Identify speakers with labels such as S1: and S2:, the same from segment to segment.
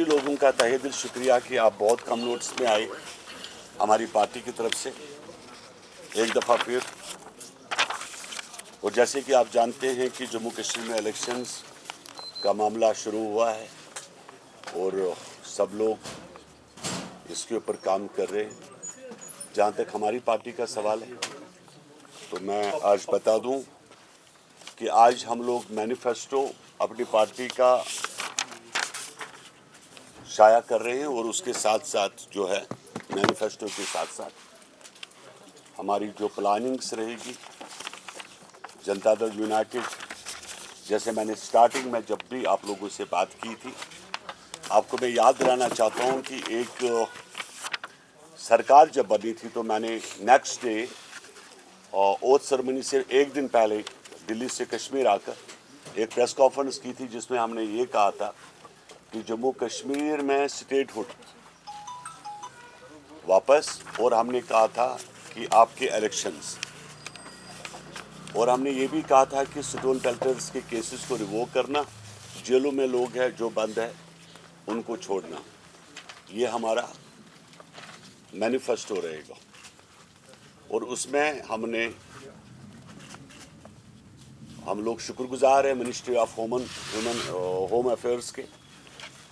S1: लोगों का तहे दिल शुक्रिया कि आप बहुत कम नोट्स में आए हमारी पार्टी की तरफ से एक दफ़ा फिर। और जैसे कि आप जानते हैं कि जम्मू कश्मीर में इलेक्शंस का मामला शुरू हुआ है और सब लोग इसके ऊपर काम कर रहे हैं। जहाँ तक हमारी पार्टी का सवाल है तो मैं आज बता दूं कि आज हम लोग मैनिफेस्टो अपनी पार्टी का शाया कर रहे हैं और उसके साथ साथ जो है मैनिफेस्टो के साथ साथ हमारी जो प्लानिंग्स रहेगी जनता दल यूनाइटेड, जैसे मैंने स्टार्टिंग में जब भी आप लोगों से बात की थी, आपको मैं याद दिलाना चाहता हूं कि एक सरकार जब बनी थी तो मैंने नेक्स्ट डे ओथ सेरेमनी से एक दिन पहले दिल्ली से कश्मीर आकर एक प्रेस कॉन्फ्रेंस की थी जिसमें हमने ये कहा था कि जम्मू कश्मीर में स्टेटहुड वापस, और हमने कहा था कि आपके इलेक्शंस, और हमने ये भी कहा था कि स्टोन पेल्टर्स के केसेस को रिवोक करना, जेलों में लोग हैं जो बंद है उनको छोड़ना। ये हमारा मैनिफेस्टो रहेगा और उसमें हम लोग शुक्रगुजार हैं मिनिस्ट्री ऑफ होम अफेयर्स के,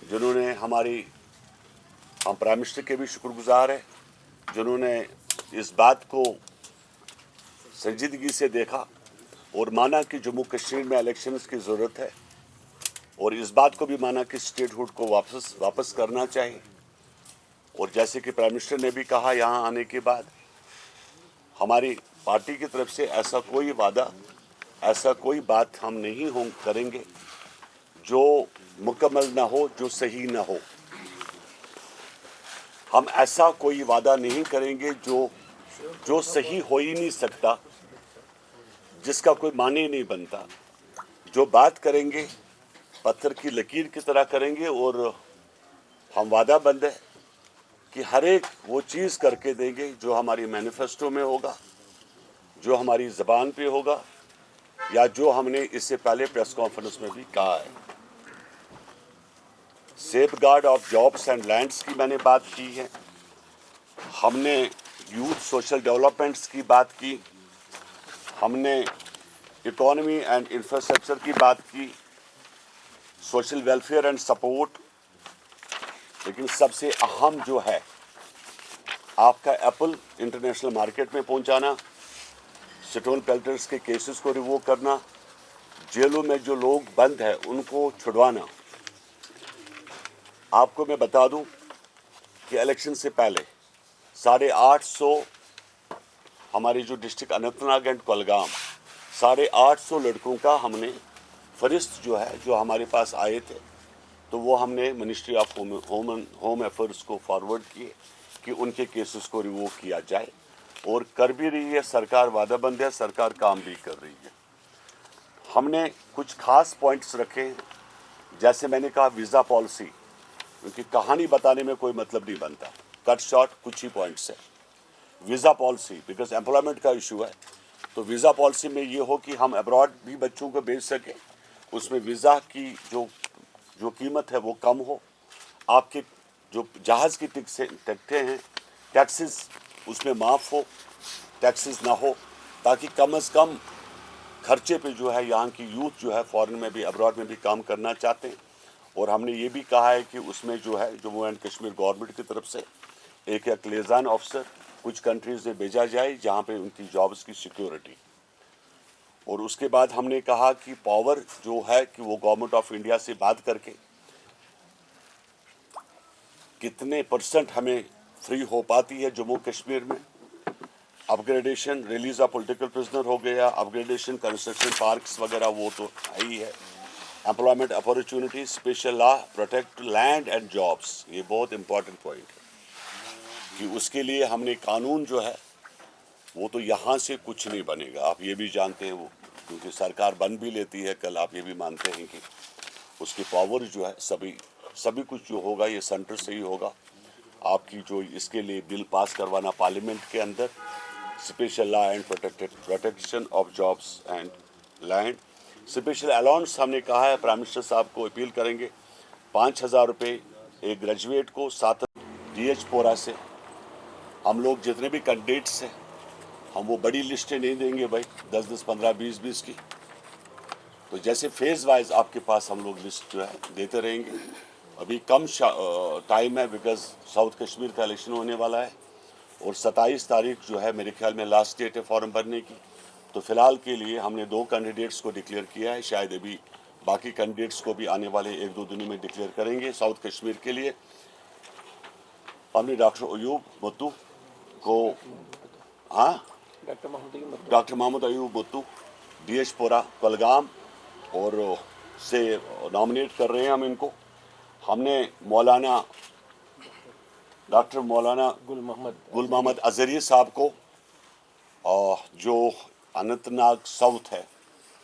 S1: जिन्होंने हम प्राइम मिनिस्टर के भी शुक्रगुजार हैं जिन्होंने इस बात को संजीदगी से देखा और माना कि जम्मू कश्मीर में इलेक्शंस की ज़रूरत है, और इस बात को भी माना कि स्टेटहुड को वापस करना चाहिए। और जैसे कि प्राइम मिनिस्टर ने भी कहा, यहाँ आने के बाद हमारी पार्टी की तरफ से ऐसा कोई वादा, ऐसा कोई बात हम नहीं करेंगे जो मुकम्मल ना हो, जो सही ना हो। हम ऐसा कोई वादा नहीं करेंगे जो सही हो ही नहीं सकता, जिसका कोई माने ही नहीं बनता। जो बात करेंगे पत्थर की लकीर की तरह करेंगे, और हम वादाबंद है कि हर एक वो चीज़ करके देंगे जो हमारी मैनिफेस्टो में होगा, जो हमारी ज़बान पे होगा, या जो हमने इससे पहले प्रेस कॉन्फ्रेंस में भी कहा है। Safe guard of jobs and lands की मैंने बात की है, हमने यूथ सोशल डेवलपमेंट्स की बात की, हमने इकोनॉमी एंड इंफ्रास्ट्रक्चर की बात की, सोशल वेलफेयर एंड सपोर्ट, लेकिन सबसे अहम जो है आपका एप्पल इंटरनेशनल मार्केट में पहुंचाना, स्टोन पेल्टर्स के केसेस को रिवोक करना, जेलों में जो लोग बंद हैं उनको छुड़वाना। आपको मैं बता दूं कि इलेक्शन से पहले 850 हमारे जो डिस्ट्रिक्ट अनंतनाग एंड कुलगाम 850 लड़कों का हमने फरिश्त जो है जो हमारे पास आए थे, तो वो हमने मिनिस्ट्री ऑफ होम अफेयर्स को फॉरवर्ड किए कि उनके केसेस को रिवोक किया जाए, और कर भी रही है सरकार, वादाबंद है सरकार, काम भी कर रही है। हमने कुछ खास पॉइंट्स रखे, जैसे मैंने कहा वीज़ा पॉलिसी, क्योंकि कहानी बताने में कोई मतलब नहीं बनता, कट शॉर्ट कुछ ही पॉइंट्स है। वीज़ा पॉलिसी बिकॉज एम्प्लॉयमेंट का इशू है, तो वीज़ा पॉलिसी में ये हो कि हम अब्रॉड भी बच्चों को भेज सकें, उसमें वीज़ा की जो कीमत है वो कम हो, आपके जो जहाज़ की टिकटें हैं टैक्सेस उसमें माफ़ हो, टैक्सेस ना हो, ताकि कम से कम खर्चे पे जो है यहाँ की यूथ जो है फॉरेन में भी अब्रॉड में भी काम करना चाहते हैं। और हमने ये भी कहा है कि उसमें जो है जम्मू एंड कश्मीर गवर्नमेंट की तरफ से एक लिएज़न ऑफिसर कुछ कंट्रीज़ में भेजा जाए जहाँ पे उनकी जॉब्स की सिक्योरिटी। और उसके बाद हमने कहा कि पावर जो है कि वो गवर्नमेंट ऑफ इंडिया से बात करके कितने % हमें फ्री हो पाती है जम्मू कश्मीर में। Upgradation, release of political prisoner हो गया, अपग्रेडेशन, कंस्ट्रक्शन पार्क्स वगैरह वो तो ही है। Employment opportunity, special law, protect land and jobs, ये बहुत इंपॉर्टेंट पॉइंट है कि उसके लिए हमने कानून जो है वो तो यहाँ से कुछ नहीं बनेगा, आप ये भी जानते हैं, वो क्योंकि सरकार बन भी लेती है कल, आप ये भी मानते हैं कि उसकी पावर जो है सभी कुछ जो होगा ये सेंटर से ही होगा। आपकी जो इसके लिए बिल पास करवाना पार्लियामेंट के अंदर, special law and protection of jobs and land, special allowance हमने कहा है, प्राइम मिनिस्टर साहब को अपील करेंगे 5,000 रुपये एक ग्रेजुएट को 7 DH पोरा से हम लोग जितने भी कैंडिडेट्स हैं हम वो बड़ी लिस्टें नहीं देंगे भाई 10-10, 15, 20-20 की। तो जैसे फेज़ वाइज आपके पास हम लोग लिस्ट जो है देते रहेंगे। अभी कम टाइम है बिकॉज साउथ कश्मीर का इलेक्शन होने वाला है और 27 तारीख जो है मेरे ख्याल में लास्ट डेट है फॉर्म भरने की। तो फ़िलहाल के लिए हमने 2 कैंडिडेट्स को डिक्लेयर किया है, शायद अभी बाकी कैंडिडेट्स को भी आने वाले 1-2 दिनों में डिक्लेयर करेंगे। साउथ कश्मीर के लिए हमने डॉक्टर अयूब मत्तू को डॉक्टर मोहम्मद अयूब मत्तू DH पोरा कुलगाम और से नॉमिनेट कर रहे हैं हम इनको। हमने डॉक्टर मौलाना गुल मोहम्मद अजहरी साहब को जो अनंतनाग साउथ है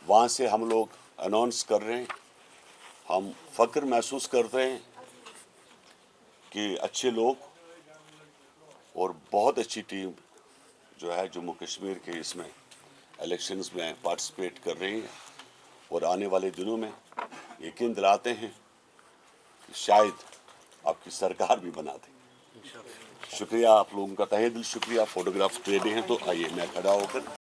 S1: वहाँ से हम लोग अनाउंस कर रहे हैं। हम फ़ख्र महसूस करते हैं कि अच्छे लोग और बहुत अच्छी टीम जो है जम्मू कश्मीर के इसमें इलेक्शंस में पार्टिसिपेट कर रही है और आने वाले दिनों में यकीन दिलाते हैं कि शायद आपकी सरकार भी बना दें। शुक्रिया आप लोगों का तहे दिल शुक्रिया। फोटोग्राफ दे रहे हैं तो आइए मैं खड़ा होकर